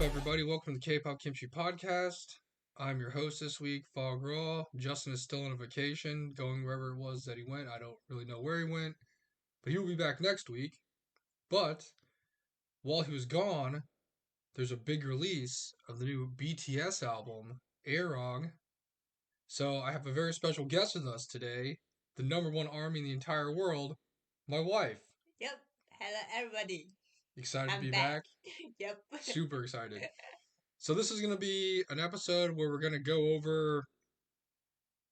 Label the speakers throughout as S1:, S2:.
S1: up, everybody? Welcome to the Kpop Kimchi Podcast. I'm your host this week, Fog Raw. Justin is still on a vacation, going wherever it was that he went. I don't really know where he went, but he will be back next week. But while he was gone, there's a big release of the new BTS album, Arirang. So I have a very special guest with us today, the number one army in the entire world, my wife.
S2: Yep. Hello, everybody.
S1: Excited to
S2: I'm
S1: be
S2: back.
S1: back?
S2: Yep.
S1: Super excited. So this is going to be an episode where we're going to go over,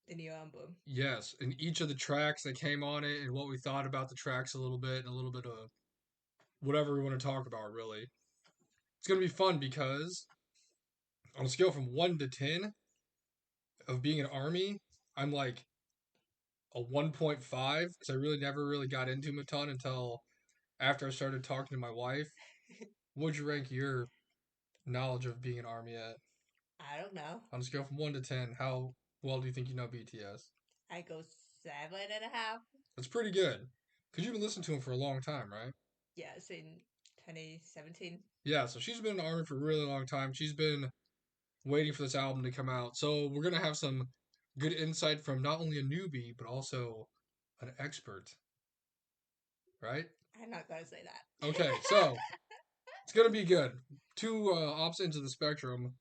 S2: The new album.
S1: yes, and each of the tracks that came on it and what we thought about the tracks a little bit and a little bit of whatever we want to talk about, really. It's going to be fun because on a scale from 1 to 10 of being an army, I'm like a 1.5 because I really never really got into them a ton until after I started talking to my wife. Would you rank your knowledge of being an army at?
S2: I don't know.
S1: On a scale from 1 to 10, how well do you think you know BTS?
S2: I go 7.5.
S1: That's pretty good. Because you've been listening to him for a long time, right?
S2: Yes, in 2017.
S1: Yeah, so she's been in the army for a really long time. She's been waiting for this album to come out. So we're going to have some good insight from not only a newbie, but also an expert, right?
S2: I'm not gonna say that.
S1: Okay, so it's going to be good. Two opposite ends of the spectrum.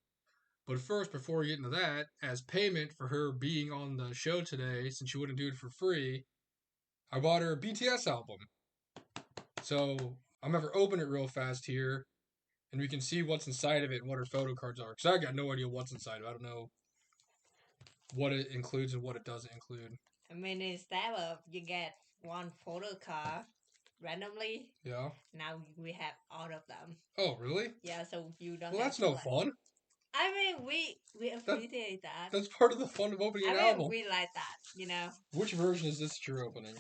S1: But first, before we get into that, as payment for her being on the show today, since she wouldn't do it for free, I bought her a BTS album. So I'm going to open it real fast here, and we can see what's inside of it and what her photo cards are. Because I got no idea what's inside of it. I don't know what it includes and what it doesn't include.
S2: I mean, instead of you get one photo card randomly,
S1: Yeah.
S2: now we have all of them.
S1: Oh, really?
S2: Yeah, so you don't
S1: Well,
S2: have
S1: that's
S2: to
S1: no
S2: like.
S1: fun.
S2: I mean, we
S1: That
S2: appreciate that.
S1: that's part of the fun of opening
S2: I
S1: an
S2: mean,
S1: album.
S2: we like that.
S1: Which version is this that you're opening?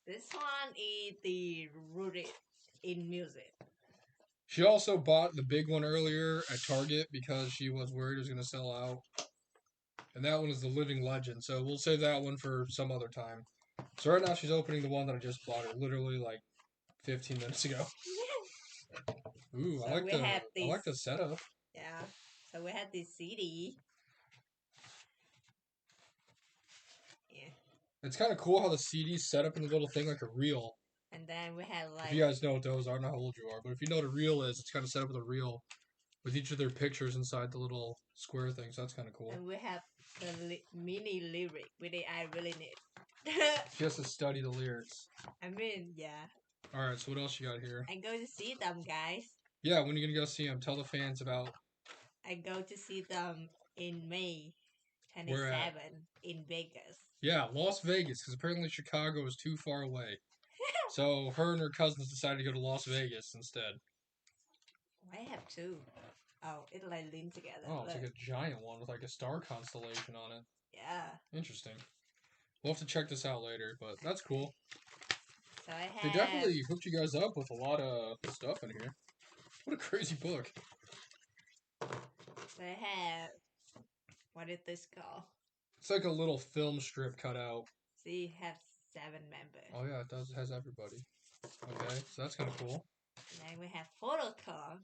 S2: This one is the rooted in music.
S1: She also bought the big one earlier at Target because she was worried it was going to sell out. And that one is the Living Legend. So we'll save that one for some other time. So right now she's opening the one that I just bought her literally like 15 minutes ago. Ooh,
S2: So
S1: I like
S2: we
S1: the
S2: have
S1: I like the
S2: this.
S1: setup.
S2: Yeah. So we had this CD. Yeah.
S1: It's kind of cool how the CD's set up in the little thing like a reel.
S2: And then we had
S1: If you
S2: like,
S1: guys know what those are, I don't know how old you are, but if you know what a reel is, it's kind of set up with a reel with each of their pictures inside the little square thing. So that's kind of cool.
S2: and we have the mini lyric, which I really need.
S1: She has to study the lyrics.
S2: I mean, yeah.
S1: All right, so what else you got here?
S2: I go to see them, guys.
S1: Yeah, when are you gonna go see them? Tell the fans about
S2: I go to see them in May
S1: where at.
S2: 27 in Vegas.
S1: Yeah, Las Vegas, because apparently Chicago is too far away. So her and her cousins decided to go to Las Vegas instead.
S2: I have two. Oh, it like linked together.
S1: Oh, it's
S2: Look.
S1: like a giant one with like a star constellation on it.
S2: Yeah.
S1: Interesting. We'll have to check this out later, but that's cool.
S2: So I
S1: They
S2: have.
S1: definitely hooked you guys up with a lot of stuff in here. What a crazy book.
S2: So I have. What is this called?
S1: It's like a little film strip cut out.
S2: So you have 7 members.
S1: Oh yeah, it does. It has everybody. Okay, so that's kind of cool.
S2: And then we have photo card,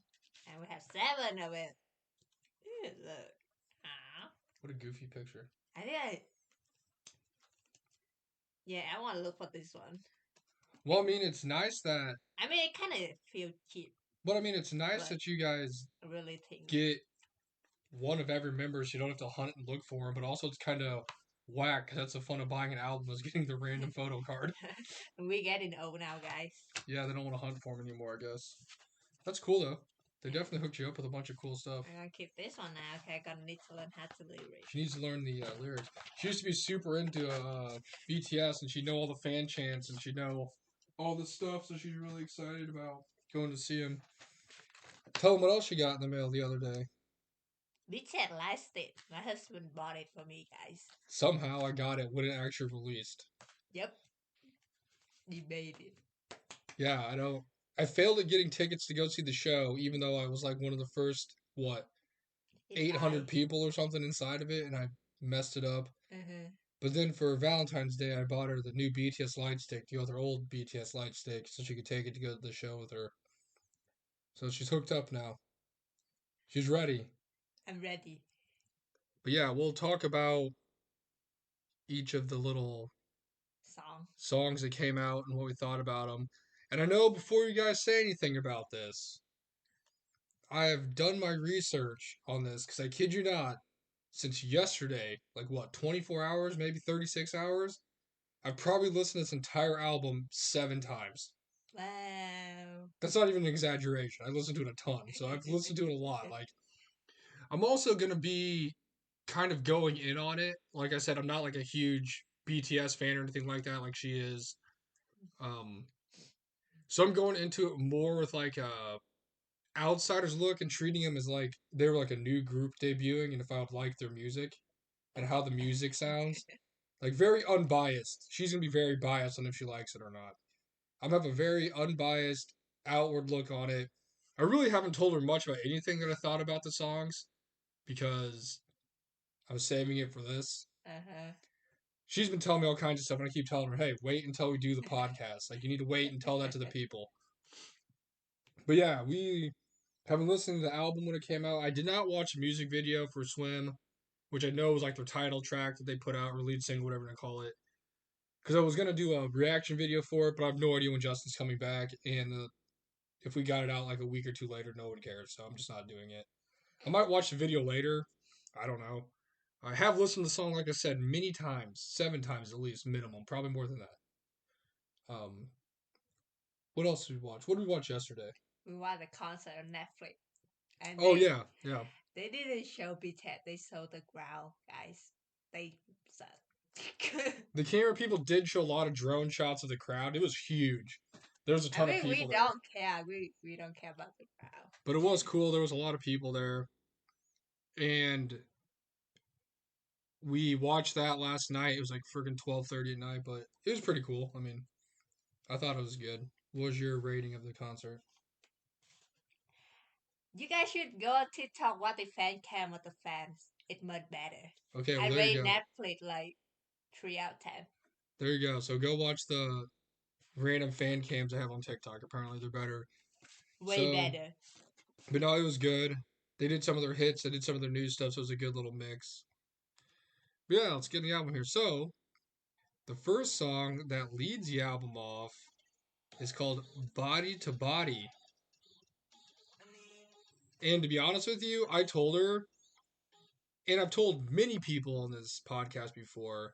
S2: and we have 7 of it. Ew, look.
S1: What a goofy picture.
S2: I think yeah, I want to look for this one.
S1: Well, I mean, it's nice that.
S2: I mean, it kind of feels cheap.
S1: But I mean, it's nice
S2: Like,
S1: that you guys
S2: I really think.
S1: get one of every member, so you don't have to hunt and look for them. But also, it's kind of whack because that's the fun of buying an album is getting the random photo card.
S2: We're getting old now, guys.
S1: Yeah, they don't want to hunt for them anymore, I guess. That's cool though. They definitely hooked you up with a bunch of cool stuff.
S2: I'm gonna keep this one now. Okay, I'm gonna need to learn how to lyric.
S1: She needs to learn the lyrics. She used to be super into BTS, and she'd know all the fan chants, and she'd know all this stuff, so she's really excited about going to see him. Tell them what else you got in the mail the other day.
S2: BTS last it. My husband bought it for me, guys.
S1: Somehow I got it when it actually released.
S2: Yep. He made it.
S1: Yeah, I don't. I failed at getting tickets to go see the show, even though I was like one of the first, what, 800 people or something inside of it, and I messed it up.
S2: Mm-hmm.
S1: But then for Valentine's Day, I bought her the new BTS light stick to go with her old BTS light stick so she could take it to go to the show with her. So she's hooked up now. She's ready.
S2: I'm ready.
S1: But yeah, we'll talk about each of the little
S2: Song.
S1: songs that came out and what we thought about them. And I know before you guys say anything about this, I have done my research on this because I kid you not, since yesterday, like what, 24 hours, maybe 36 hours, I've probably listened to this entire album 7 times.
S2: Wow.
S1: That's not even an exaggeration. I listened to it a ton, so I've listened to it a lot. Like, I'm also gonna be kind of going in on it. Like I said, I'm not like a huge BTS fan or anything like that, like she is. Um, so I'm going into it more with like a outsider's look and treating them as like they were like a new group debuting, and if I would like their music and how the music sounds, like very unbiased. She's gonna be very biased on if she likes it or not. I'm gonna have a very unbiased outward look on it. I really haven't told her much about anything that I thought about the songs because I was saving it for this.
S2: Uh-huh.
S1: She's been telling me all kinds of stuff, and I keep telling her, "Hey, wait until we do the podcast. Like, you need to wait and tell that to the people." But yeah, we have been listening to the album when it came out. I did not watch a music video for Swim, which I know was like their title track that they put out, or lead single, whatever they call it. Because I was gonna do a reaction video for it, but I have no idea when Justin's coming back, and if we got it out like a week or two later, no one cares. So I'm just not doing it. I might watch the video later. I don't know. I have listened to the song, like I said, many times, 7 times at least, minimum, probably more than that. Um, what else did we watch? What did we watch yesterday?
S2: We watched a concert on Netflix, and
S1: Oh
S2: they
S1: yeah, yeah.
S2: they didn't show BTS. They showed the ground, guys. They suck.
S1: The camera people did show a lot of drone shots of the crowd. It was huge. There was a
S2: I
S1: ton of
S2: mean, we
S1: people there,
S2: don't care. We don't care about the crowd.
S1: but it was cool. There was a lot of people there, and we watched that last night. It was like freaking 12:30 at night, but it was pretty cool. I mean, I thought it was good. What was your rating of the concert?
S2: You guys should go on TikTok watch the fan cam of the fans. It's much better.
S1: Okay, well
S2: I
S1: there you
S2: rate
S1: go.
S2: Netflix like 3 out of 10.
S1: There you go. So go watch the random fan cams I have on TikTok. Apparently they're better.
S2: Way
S1: So,
S2: better.
S1: but no, it was good. They did some of their hits. They did some of their new stuff. So it was a good little mix. But yeah, let's get the album here. So the first song that leads the album off is called "Body to Body." And to be honest with you, I told her, and I've told many people on this podcast before,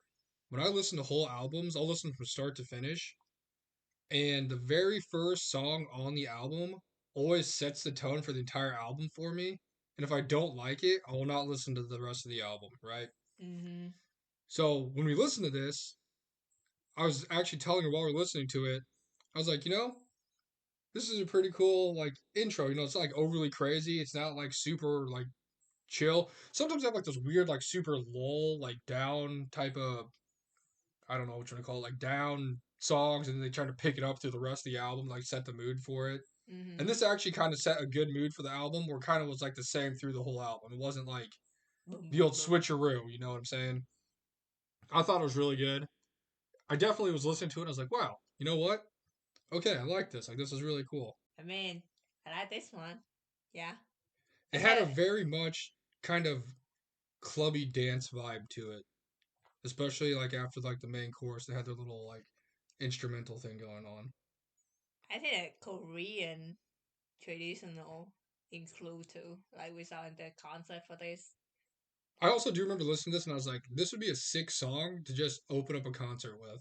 S1: when I listen to whole albums, I'll listen from start to finish. And the very first song on the album always sets the tone for the entire album for me. And if I don't like it, I will not listen to the rest of the album, right?
S2: Mm-hmm.
S1: So when we listen to this, I was actually telling her while we are listening to it, I was like, this is a pretty cool like intro. It's not like overly crazy. It's not like super like chill. Sometimes I have like those weird like super lull like down type of I don't know what you want to call it like down songs, and then they try to pick it up through the rest of the album, like set the mood for it. And
S2: Mm-hmm.
S1: this actually kind of set a good mood for the album, where it kind of was like the same through the whole album. It wasn't like
S2: Boom,
S1: the old
S2: boom, boom.
S1: switcheroo. You know what I'm saying? I thought it was really good. I definitely was listening to it. And I was like, wow, you know what? Okay, I like this. Like this is really cool.
S2: I mean, I like this one. Yeah. I
S1: It had a
S2: said,
S1: very much kind of clubby dance vibe to it, especially like after like the main chorus. They had their little like instrumental thing going on.
S2: I think a Korean traditional include too. Like we saw in the concert for this.
S1: I also do remember listening to this, and I was like, this would be a sick song to just open up a concert with,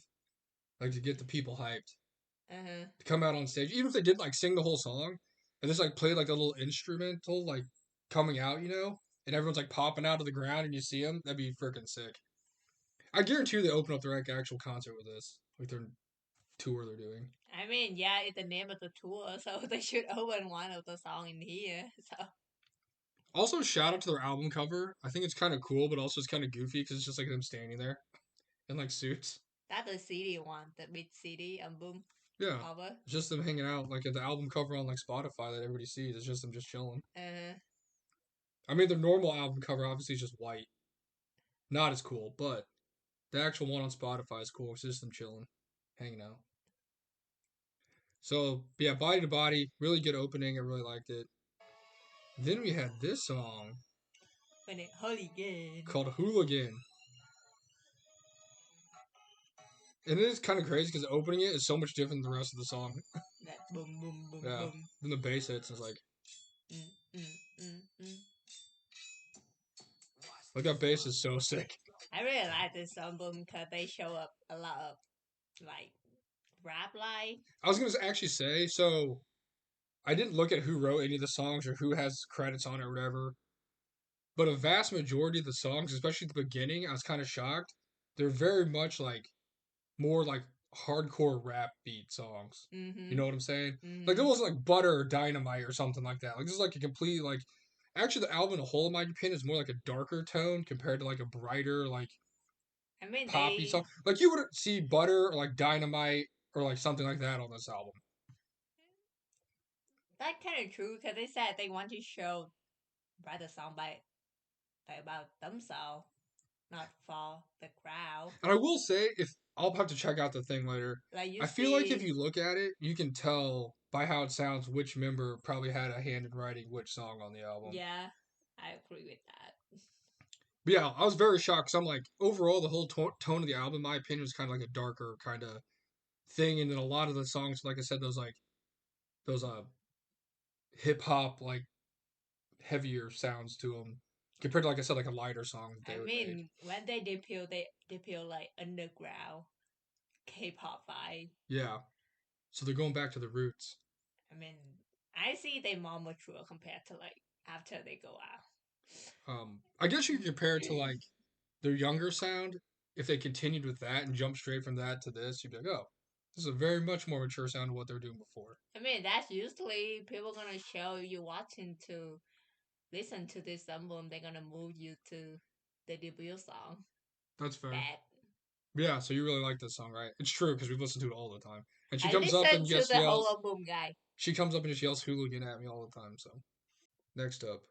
S1: like to get the people hyped
S2: Uh-huh.
S1: to come out on stage, even if they did like sing the whole song and just like play like a little instrumental like coming out, and everyone's like popping out of the ground and you see them. That'd be freaking sick. I guarantee you they open up their like actual concert with this, like their tour they're doing.
S2: I mean, yeah, it's the name of the tour, so they should open one of the song in here. So
S1: Also, shout out to their album cover. I think it's kind of cool, but also it's kind of goofy because it's just like them standing there in like suits.
S2: that's the CD one, the mid CD album
S1: Yeah,
S2: cover.
S1: it's just them hanging out. Like at the album cover on like Spotify that everybody sees, it's just them just chilling.
S2: Uh,
S1: I mean, their normal album cover obviously is just white, not as cool, but the actual one on Spotify is cool. It's just them chilling, hanging out. So yeah, Body to Body, really good opening. I really liked it. Then we had this song
S2: When it hooligan.
S1: called Hooligan. And it is kind of crazy because opening it is so much different than the rest of the song.
S2: That boom boom boom
S1: Yeah.
S2: boom.
S1: Then the bass hits and it's
S2: Mm, mm, mm.
S1: like that bass is so sick.
S2: I really like this album because they show up a lot of like rap like.
S1: I was gonna actually say, so I didn't look at who wrote any of the songs or who has credits on it or whatever, but a vast majority of the songs, especially at the beginning, I was kind of shocked. They're very much like more like hardcore rap beat songs. You
S2: Mm-hmm.
S1: know what I'm saying? Like there
S2: Mm-hmm.
S1: wasn't like Butter or Dynamite or something like that. Like this is like a complete like. Actually, the album in a whole, in my opinion, is more like a darker tone compared to like a brighter like
S2: I mean
S1: poppy song.
S2: they
S1: Like you would see Butter or like Dynamite or like something like that on this album.
S2: that kind of true because they said they want to show write a song by about themselves, not for the crowd.
S1: And I will say, if I'll have to check out the thing later.
S2: Like you
S1: I feel like if
S2: see,
S1: you look at it, you can tell by how it sounds which member probably had a hand in writing which song on the album.
S2: yeah, I agree with that.
S1: But yeah, I was very shocked because I'm like, overall, the whole tone of the album, in my opinion, was kind of like a darker kind of thing. And then a lot of the songs, like I said, those hip hop like heavier sounds to them compared to like I said, like a lighter song that they
S2: I
S1: would make.
S2: mean, when they debut like underground K-pop vibe.
S1: Yeah, so they're going back to the roots.
S2: I mean, I see they more mature compared to like after they go out.
S1: I guess you could compare it to like their younger sound. If they continued with that and jumped straight from that to this, you'd be like, oh, this is a very much more mature sound of what they were doing before.
S2: I mean, that's usually people gonna show you watching to listen to this album. They're gonna move you to the debut song.
S1: That's fair.
S2: That
S1: Yeah, so you really like this song, right? It's true because we've listened to it all the time. And she
S2: I
S1: comes up
S2: listen
S1: and
S2: to
S1: just
S2: the whole
S1: yells.
S2: album, guy.
S1: She comes up and just yells hooligan at me all the time. So next up,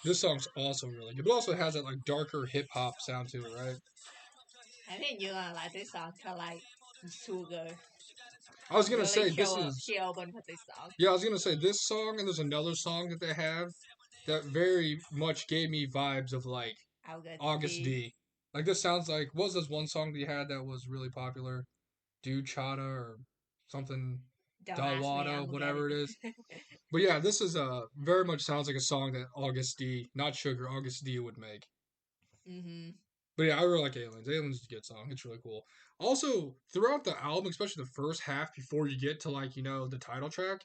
S1: this song's also really good, but also has that like darker hip hop sound to it, right?
S2: I think you're gonna like this song. Cause like Sugar
S1: I was gonna
S2: really
S1: say this
S2: show up.
S1: is
S2: She opened for this song.
S1: yeah, I was gonna say this song and there's another song that they have that very much gave me vibes of like
S2: August
S1: August
S2: D.
S1: D. Like this sounds like what was this one song that you had that was really popular? Do Chata or something
S2: Don't ask me, I'm
S1: Dawada,
S2: gonna get
S1: whatever it is.
S2: it.
S1: But yeah, this is very much sounds like a song that August D, not Sugar, August D would make.
S2: Mm-hmm.
S1: But yeah, I really like Aliens. Aliens is a good song. It's really cool. Also, throughout the album, especially the first half before you get to like, the title track,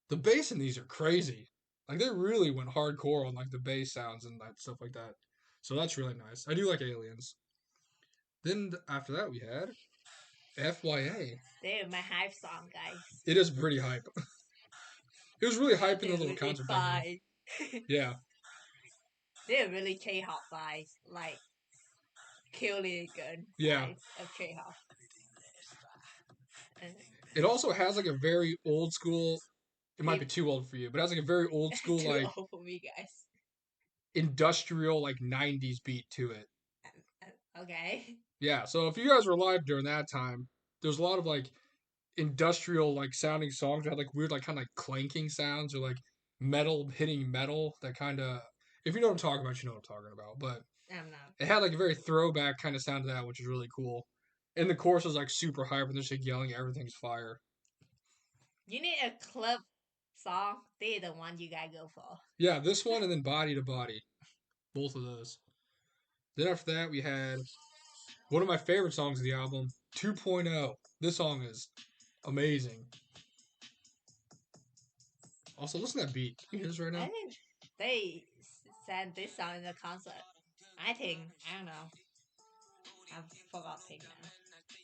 S1: the bass in these are crazy. Like they really went hardcore on like the bass sounds and that stuff like that. So that's really nice. I do like Aliens. Then after that we had FYA.
S2: They're my hype song, guys.
S1: It is pretty hype. It was really hype in the
S2: They're
S1: little
S2: really
S1: concert thing though.
S2: fine.
S1: Yeah.
S2: They're really J-hop vibes, like killing good
S1: Yeah.
S2: vibes of J-hop.
S1: It also has like a very old school, it might be
S2: Hip
S1: too old for you, but it has like a very old school
S2: too
S1: like
S2: old for me, guys.
S1: industrial like 90s beat to it.
S2: Okay.
S1: Yeah, so if you guys were alive during that time, there's a lot of like industrial like sounding songs that had like weird like kind of like clanking sounds or like metal hitting metal that kind of if you know what I'm talking about, you know what I'm talking about. But
S2: I'm not.
S1: it had like a very throwback kind of sound to that, which is really cool. And the chorus was like super hype and they're just like yelling everything's fire.
S2: You need a club song. They're the one you gotta go for.
S1: Yeah, this one and then Body to Body, both of those. Then after that we had one of my favorite songs of the album, 2.0. This song is amazing. Also, listen to that beat. Can you hear this right
S2: I
S1: now?
S2: think they sang this song in the concert. I don't know. I forgot pick now.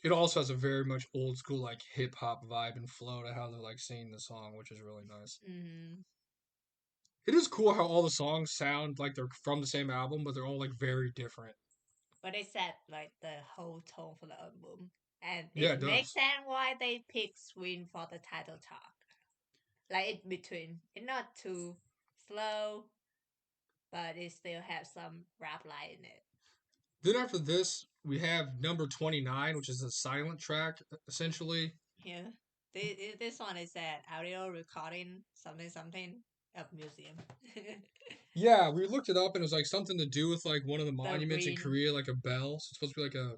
S1: It also has a very much old school like hip hop vibe and flow to how they're like singing the song, which is really nice.
S2: Mm-hmm.
S1: It is cool how all the songs sound like they're from the same album, but they're all like very different.
S2: But they set like the whole tone for the album. And
S1: Yeah, it
S2: it makes
S1: does.
S2: sense why they picked Swing for the title track. Like it between. It's not too slow, but it still has some rap line in it.
S1: Then after this, we have number 29, which is a silent track essentially.
S2: Yeah. This one is that audio recording something something. of museum.
S1: Yeah, we looked it up and it was like something to do with like one of the
S2: The
S1: monuments in
S2: ring,
S1: Korea, like a bell. So it's supposed to be like a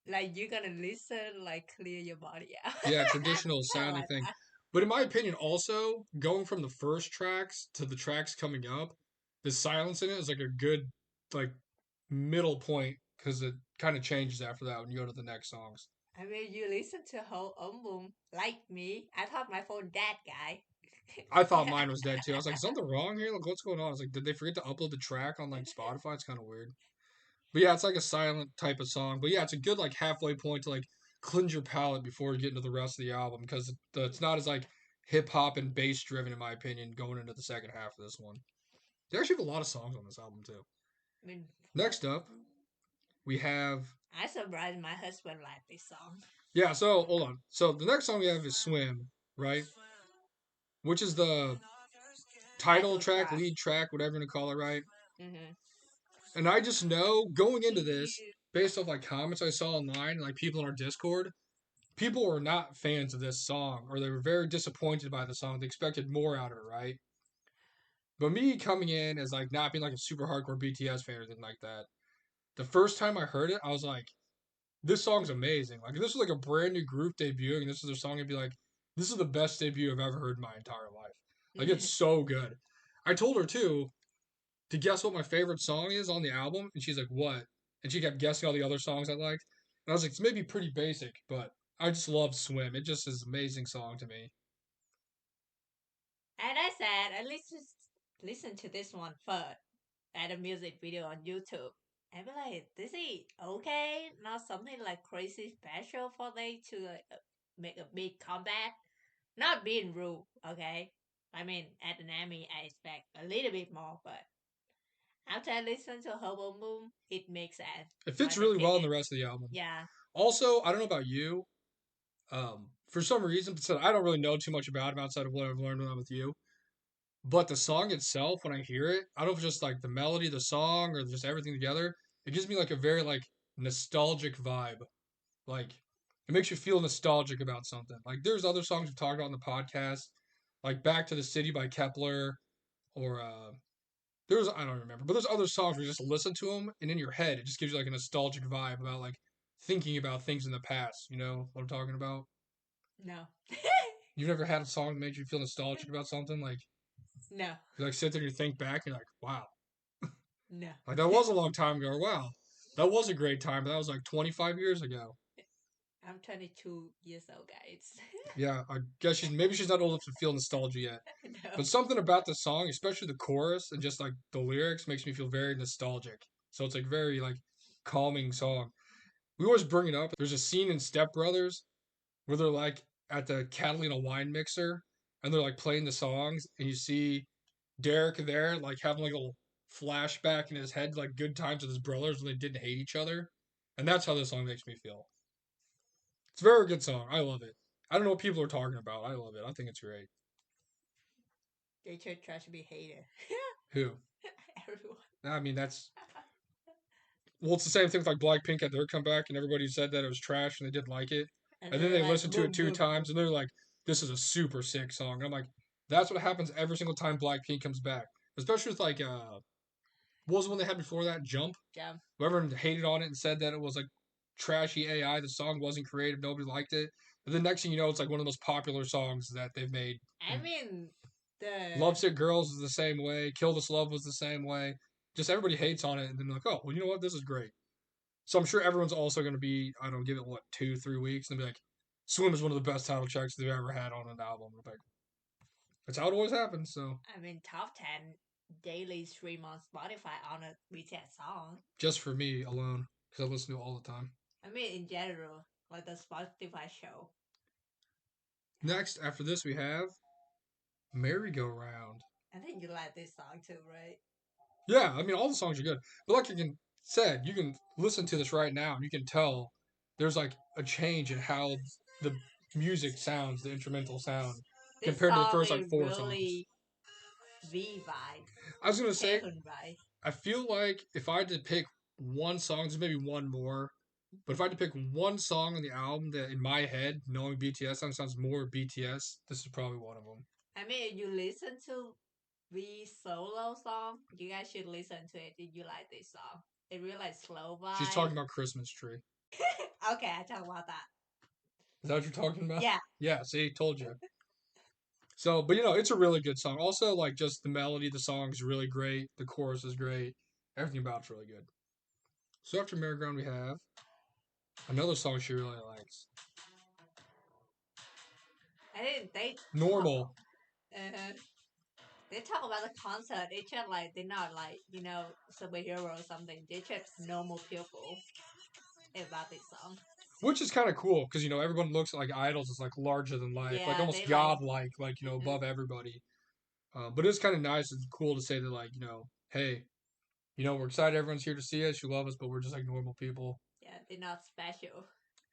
S2: like you're gonna listen, like clear your body out.
S1: yeah, traditional
S2: I
S1: sounding
S2: like
S1: thing.
S2: that.
S1: But in my opinion, also going from the first tracks to the tracks coming up, the silence in it is like a good like middle point because it kind of changes after that when you go to the next songs.
S2: I mean, you listen to whole album like me. I thought my phone that guy.
S1: I thought mine was dead too. I was like, is something wrong here? Like, what's going on? I was like, did they forget to upload the track on like Spotify? It's kind of weird. But yeah, it's like a silent type of song. But yeah, it's a good like halfway point to like cleanse your palate before you get into the rest of the album because it's not as like hip hop and bass driven in my opinion going into the second half of this one. They actually have a lot of songs on this album too.
S2: I mean, what?
S1: Next up, we have
S2: I surprised my husband liked this song.
S1: yeah. So hold on. So the next song we have is "Swim," right? Which is the title
S2: Title
S1: track,
S2: track.
S1: lead track, whatever you want to call it, right?
S2: Mm-hmm.
S1: And I just know going into this, based off like comments I saw online, like people in our Discord, people were not fans of this song, or they were very disappointed by the song. They expected more out of it, right? But me coming in as like not being like a super hardcore BTS fan or anything like that, the first time I heard it, I was like, this song's amazing. Like if this was like a brand new group debuting and this is their song, I'd be like, this is the best debut I've ever heard in my entire life. Like it's so good. I told her too to guess what my favorite song is on the album, and she's like, "What?" And she kept guessing all the other songs I liked, and I was like, "It's maybe pretty basic, but I just love Swim. It just is an amazing song to me."
S2: And I said, at least just listen to this one first at a music video on YouTube. And be like, this is okay, not something like crazy special for they to like make a big comeback. Not being rude, okay? I mean, at an Emmy, I expect a little bit more, but after I listen to Herbal Moon, it makes sense,
S1: It fits
S2: my
S1: really well in
S2: opinion.
S1: the rest of the album.
S2: Yeah,
S1: Also, I don't know about you. For some reason, so I don't really know too much about him outside of what I've learned when I'm with you. But the song itself, when I hear it, I don't know if it's just like the melody, the song, or just everything together. It gives me like a very like nostalgic vibe. Like it makes you feel nostalgic about something. Like there's other songs we've talked about in the podcast, like "Back to the City" by Kepler, or there's I don't remember, but there's other songs where you just listen to them and in your head it just gives you like a nostalgic vibe about like thinking about things in the past. You know what I'm talking about?
S2: no.
S1: You've never had a song that made you feel nostalgic about something, like
S2: No,
S1: you like sit there and you think back and you're like, wow,
S2: no.
S1: like that was a long time ago. Or, wow, that was a great time, but that was like 25 years ago.
S2: I'm 22 years old, guys.
S1: Yeah, I guess she's not old enough to feel nostalgia yet.
S2: No.
S1: But something about the song, especially the chorus and just like the lyrics, makes me feel very nostalgic. So it's like very like calming song. We always bring it up. There's a scene in Step Brothers where they're like at the Catalina wine mixer and they're like playing the songs, and you see Derek there like having like a little flashback in his head, like good times with his brothers when they didn't hate each other. And that's how this song makes me feel. It's a very good song. I love it. I don't know what people are talking about. I love it. I think it's great.
S2: They should try to be hater.
S1: Who?
S2: Everyone.
S1: I mean, that's well, it's the same thing with like Blackpink had their comeback, and everybody said that it was trash and they didn't like it,
S2: And
S1: and then
S2: they're
S1: they
S2: like,
S1: listened to it
S2: boom,
S1: two
S2: boom.
S1: times, and they're like, "This is a super sick song." And I'm like, "That's what happens every single time Blackpink comes back." Especially with like, what was the one they had before that? Jump.
S2: Jump.
S1: Whoever hated on it and said that it was like trashy AI. The song wasn't creative. Nobody liked it. And the next thing you know, it's like one of the most popular songs that they've made.
S2: I
S1: And
S2: mean, the
S1: Lovesick Girls is the same way. Kill This Love was the same way. Just everybody hates on it, and then they're like, "Oh, well, you know what? This is great." So I'm sure everyone's also going to be, I don't know, give it what 2-3 weeks, and be like, "Swim is one of the best title tracks they've ever had on an album." I'm like, that's how it always happens. So
S2: I mean, top 10 daily stream on Spotify on a BTS song.
S1: just for me alone, because I listen to it all the time.
S2: I mean, in general, like the Spotify show.
S1: Next, after this, we have "Merry Go Round."
S2: I think you like this song too, right?
S1: Yeah, I mean all the songs are good, but like you can listen to this right now and you can tell there's like a change in how the music sounds, the instrumental sound,
S2: This
S1: compared to the
S2: song
S1: first like
S2: is
S1: four songs.
S2: really V vibe,
S1: I was gonna say
S2: Taehoon vibe.
S1: I feel like if I had to pick one song, there's maybe one more, but if I had to pick one song on the album that in my head, knowing BTS sounds more BTS, this is probably one of them.
S2: I mean, if you listen to the solo song, you guys should listen to it if you like this song. It really like slow
S1: She's
S2: vibe.
S1: talking about Christmas tree.
S2: Okay, I talk about that.
S1: Is that what you're talking about?
S2: Yeah.
S1: Yeah, see, told you. So, but you know, it's a really good song. Also, like just the melody, the song is really great. The chorus is great. Everything about it's really good. So after Merry Ground, we have another song she really likes.
S2: I think they talk.
S1: Normal,
S2: Uh, they talk about the concert. They just like they're not like superhero or something. They're just normal people about this song.
S1: which is kind of cool because you know everyone looks at like idols as like larger than life, like
S2: Yeah,
S1: almost
S2: they like.
S1: godlike, like you know
S2: Mhm.
S1: above everybody. But it's kind of nice and cool to say that like you know, hey, you know we're excited everyone's here to see us, you love us, but we're just like normal people.
S2: Yeah, they're not special.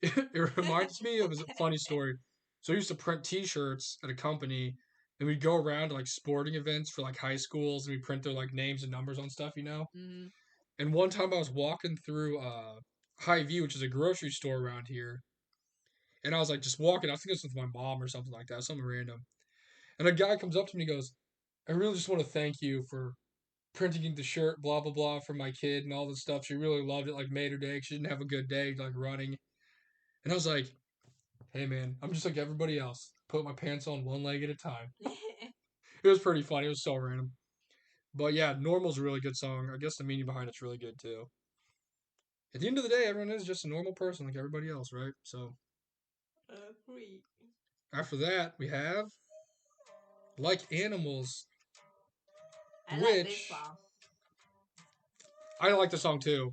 S1: It reminds me of a funny story. So I used to print T-shirts at a company, and we'd go around to like sporting events for like high schools, and we print their like names and numbers on stuff, you know.
S2: Mm-hmm.
S1: And one time I was walking through High View, which is a grocery store around here, and I was like just walking. I think it's with my mom or something like that, something random. And a guy comes up to me and goes, "I really just want to thank you for printing the shirt, blah blah blah, for my kid and all this stuff. She really loved it, like made her day. She didn't have a good day, like running." And I was like, "Hey man, I'm just like everybody else. Put my pants on one leg at a time." It was pretty funny. It was so random. But yeah, Normal's a really good song. I guess the meaning behind it's really good too. At the end of the day, everyone is just a normal person like everybody else, right? So
S2: Agree.
S1: after that, we have Like Animals,
S2: I like this
S1: which
S2: song.
S1: I like the song too.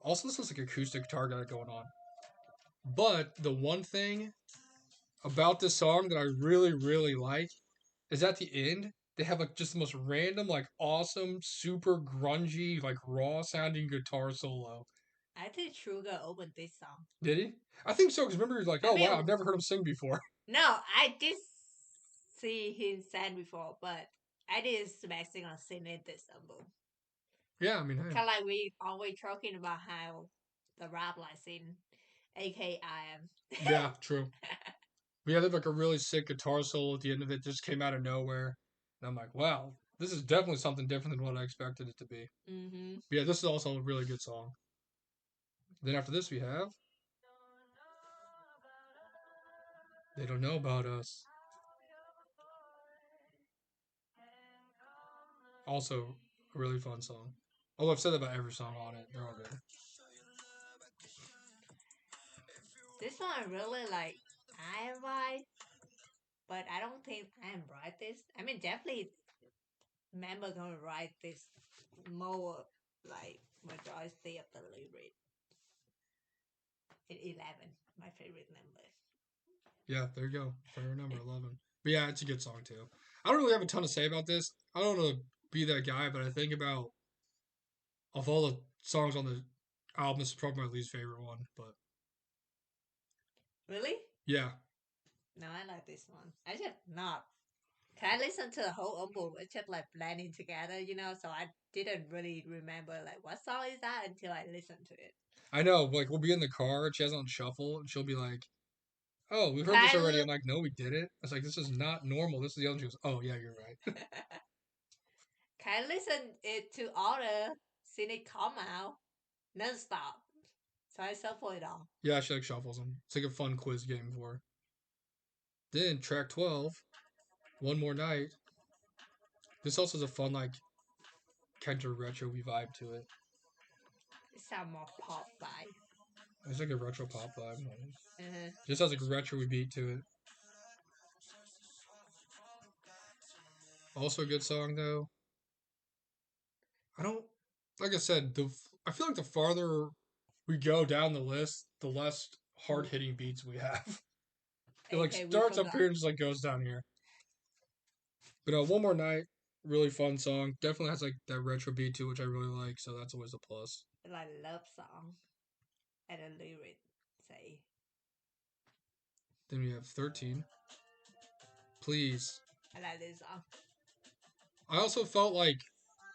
S1: Also, this looks like acoustic guitar got it going on. But the one thing about this song that I really, really like is at the end, they have like just the most random, like awesome, super grungy, like raw sounding guitar solo.
S2: I think Sugar opened this song.
S1: Did he? I think so, because remember, he was like,
S2: I
S1: oh
S2: mean,
S1: wow, I've never heard him sing before.
S2: no, I did see him sing before, but I didn't expect him to sing it this album.
S1: Yeah, I mean, hey.
S2: Kind of like we always talking about how the rap like scene, aka I am.
S1: Yeah, true. But yeah, they have like a really sick guitar solo at the end of it, just came out of nowhere. And I'm like, wow, this is definitely something different than what I expected it to be.
S2: Mm-hmm.
S1: But yeah, this is also a really good song. Then after this, we have They Don't Know About Us. Also, a really fun song. Although I've said that about every song on it, they're all good.
S2: This one really like I am right, but I don't think I am write this. I mean, definitely member gonna write this more like majority of the lyric. In 11, my favorite number.
S1: Yeah, there you go. Fair number 11. But yeah, it's a good song too. I don't really have a ton to say about this. I don't want to be that guy, but I think about, of all the songs on the album, this is probably my least favorite one. But
S2: Really?
S1: yeah,
S2: No, I like this one. I just not. Can I listen to the whole album? It's just like blending together, so I didn't really remember like what song is that until I listened to it.
S1: I know. Like, we'll be in the car, and she has it on shuffle, and she'll be like, oh, we've heard this
S2: Can
S1: already. I'm like, no, we did it. I was like, this is not normal. This is the other one. She goes, oh, yeah, you're right.
S2: can I listen it to all the scene it come out non-stop. So I shuffle it all.
S1: Yeah, she like shuffles them. It's like a fun quiz game for her. Then track 12, One More Night. This also has a fun, like, kind of retro vibe to it.
S2: It sound more pop vibe.
S1: It's like a retro pop vibe.
S2: Uh-huh.
S1: Just has like a retro beat to it. Also a good song though. I don't like I said, I feel like the farther we go down the list, the less hard hitting beats we have. It like
S2: Okay, we
S1: starts up
S2: forgot.
S1: here and just like goes down here. But One More Night, really fun song. Definitely has like that retro beat too, which I really like. So that's always a plus.
S2: Like love song and a lyric say.
S1: Then we have 13. Please.
S2: I like this song.
S1: I also felt like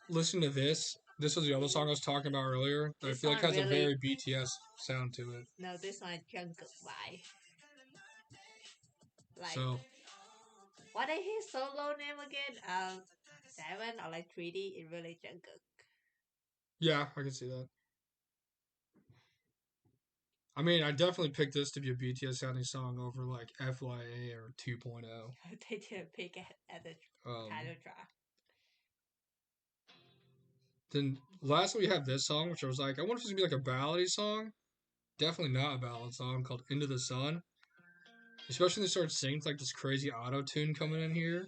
S1: listening to this. This was the other song I was talking about earlier. That I
S2: This
S1: feel like
S2: one
S1: has a
S2: really
S1: very BTS sound to it.
S2: no, this one junk vibe. Like
S1: So
S2: what is his solo name again? 7 or like 3D in really Jungkook.
S1: Yeah, I can see that. I mean, I definitely picked this to be a BTS sounding song over like FYA or 2.0.
S2: They didn't pick it at the title
S1: Um,
S2: track.
S1: then lastly, we have this song, which I was like, I wonder if it's gonna be like a ballady song. Definitely not a ballad song called "Into the Sun." Especially when they start singing like this crazy auto tune coming in here.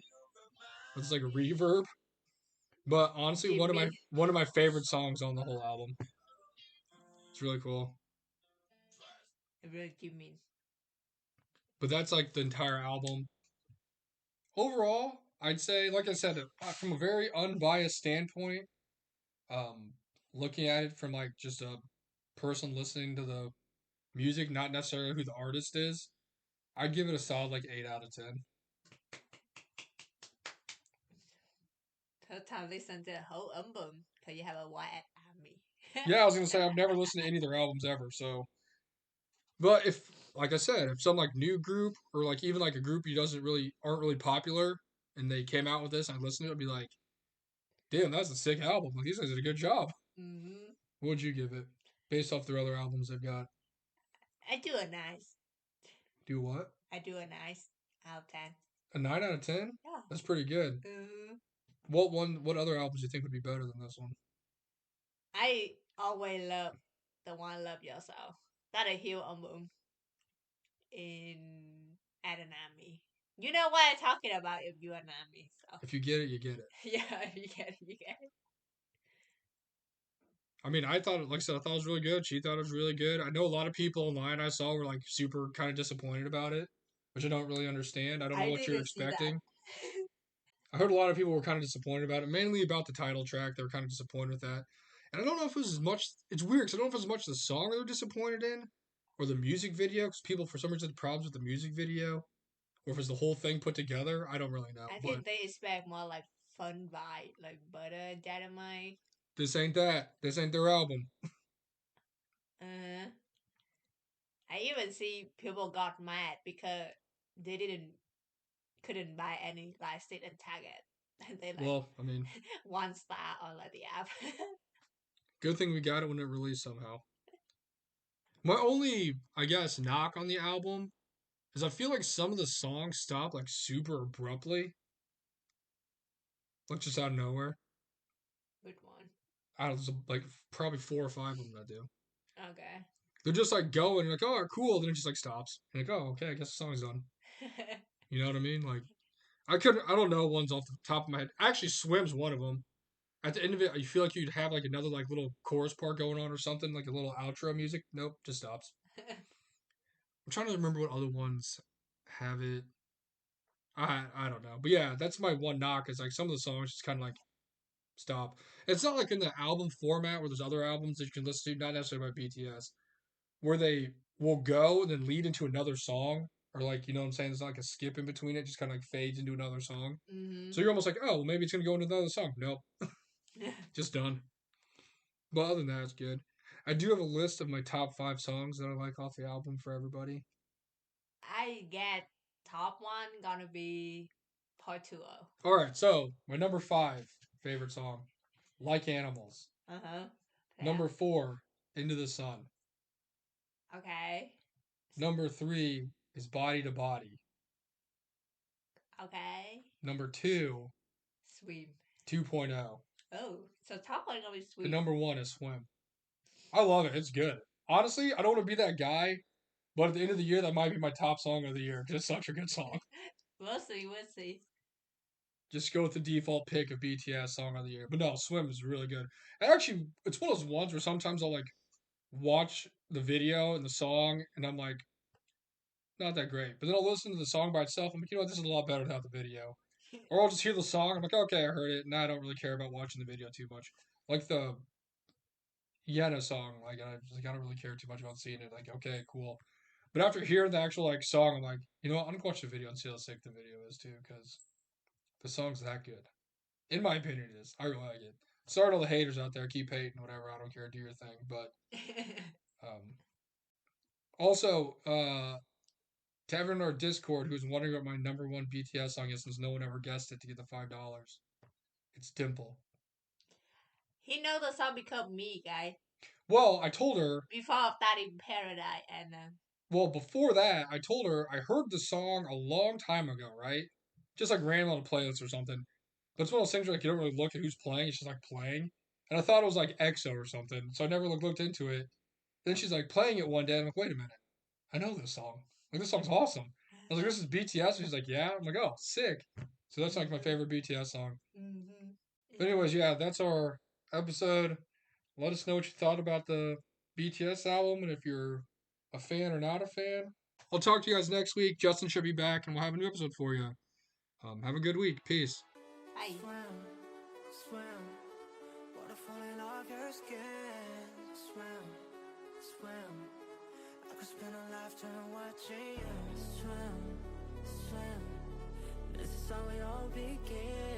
S1: It's like a reverb. But honestly,
S2: Jimmy,
S1: one of my favorite songs on the whole album. It's really cool.
S2: really Jimmy.
S1: But that's like the entire album. Overall, I'd say, like I said, from a very unbiased standpoint, um, looking at it from like just a person listening to the music, not necessarily who the artist is, I'd give it a solid like 8 out of 10.
S2: Third time listen to the whole album because you have a white army.
S1: Yeah, I was gonna say I've never listened to any of their albums ever, so. But if, like I said, if some like new group or like even like a group you doesn't really aren't really popular and they came out with this, and I listened to it, I'd be like, damn, that's a sick album. Like these guys did a good job.
S2: hmm
S1: What would you give it based off their other albums they've got?
S2: I do a nice.
S1: Do what?
S2: I do a nice out of 10.
S1: A 9 out of 10?
S2: Yeah.
S1: That's pretty good.
S2: hmm
S1: What one? What other albums do you think would be better than this one?
S2: I always love the one Love Yourself. That a huge album in Adanami. You know what I'm talking about if you are Nami. So
S1: If you get it, you get it.
S2: yeah, you get it, you get it.
S1: I mean, I thought, like I said, I thought it was really good. She thought it was really good. I know a lot of people online I saw were like super kind of disappointed about it, which I don't really understand. I don't know
S2: I
S1: what you're
S2: didn't see that.
S1: expecting. I heard a lot of people were kind of disappointed about it, mainly about the title track. They were kind of disappointed with that. And I don't know if it was as much. It's weird because I don't know if it's as much the song they were disappointed in or the music video because people, for some reason, had problems with the music video or if it's the whole thing put together. I don't really know.
S2: I
S1: But
S2: think they expect more like fun vibe, like butter and dynamite.
S1: this ain't that. This ain't their album.
S2: Uh, I even see people got mad because they didn't couldn't buy any light stick and target. And they like
S1: Well, I mean,
S2: 1 star on like the app.
S1: good thing we got it when it released somehow. My only, I guess, knock on the album is I feel like some of the songs stop like super abruptly, like just out of nowhere.
S2: Which one?
S1: Out of like probably 4 or 5 of them that do.
S2: Okay.
S1: They're just like going, like, oh, cool. Then it just like stops. You're like, oh, okay, I guess the song's done. You know what I mean? Like, I don't know ones off the top of my head. Actually, Swim's one of them. At the end of it, you feel like you'd have like another like little chorus part going on or something, like a little outro music. Nope, just stops. I'm trying to remember what other ones have it. I don't know, but yeah, that's my one knock. Is like some of the songs just kind of like stop. It's not like in the album format where there's other albums that you can listen to, not necessarily by BTS, where they will go and then lead into another song, or like you know what I'm saying. There's not like a skip in between it, just kind of like fades into another song.
S2: hmm
S1: So you're almost like, oh, well, maybe it's gonna go into another song. Nope, just done. But other than that, it's good. I do have a list of my top 5 songs that I like off the album for everybody.
S2: I get top one gonna be part 2.
S1: All right, so my number 5 favorite song, "Like Animals."
S2: Uh-huh. Yeah.
S1: Number 4, "Into the Sun."
S2: Okay.
S1: Number 3 is "Body to Body."
S2: Okay.
S1: Number 2,
S2: Swim.
S1: 2.0.
S2: Oh, so top one gonna be
S1: And
S2: swim.
S1: number 1 is "Swim." I love it. It's good. Honestly, I don't want to be that guy, but at the end of the year, that might be my top song of the year because it's such a good song.
S2: We'll see, we'll see.
S1: Just go with the default pick of BTS song of the year. But no, Swim is really good. And actually, it's one of those ones where sometimes I'll like watch the video and the song, and I'm like, not that great. But then I'll listen to the song by itself. I'm like, you know what, this is a lot better without the video. Or I'll just hear the song. I'm like, okay, I heard it. Now I don't really care about watching the video too much. Like the Yena song, like I don't really care too much about seeing it. Like, okay, cool. But after hearing the actual like song, I'm like, you know what, I'm gonna watch the video and see how sick the video is too, because the song's that good. In my opinion, it is. I really like it. Sorry to all the haters out there. Keep hating, whatever. I don't care. Do your thing. But um, also, To everyone in our Discord who's wondering what my number one BTS song is, since no one ever guessed it, to get the $5, it's Dimple.
S2: He know the song become me, guys.
S1: Well, I told her.
S2: Before that in Paradise, and
S1: Well, before that, I told her I heard the song a long time ago, right? Just like random on a playlist or something. But it's one of those things where like you don't really look at who's playing; it's just like playing. And I thought it was like EXO or something, so I never like looked into it. Then she's like playing it one day. And I'm like, wait a minute, I know this song. Like this song's awesome. I was like, this is BTS. And she's like, yeah. I'm like, oh, sick. So that's like my favorite BTS song.
S2: mm-hmm.
S1: But anyways, yeah, that's our episode. Let us know what you thought about the BTS album and if you're a fan or not a fan. I'll talk to you guys next week. Justin should be back and we'll have a new episode for you. Have a good week. Peace.
S2: Bye.
S3: Swim, water falling off your skin. Swim. I could spend a lifetime watching you swim. This is how we all begin.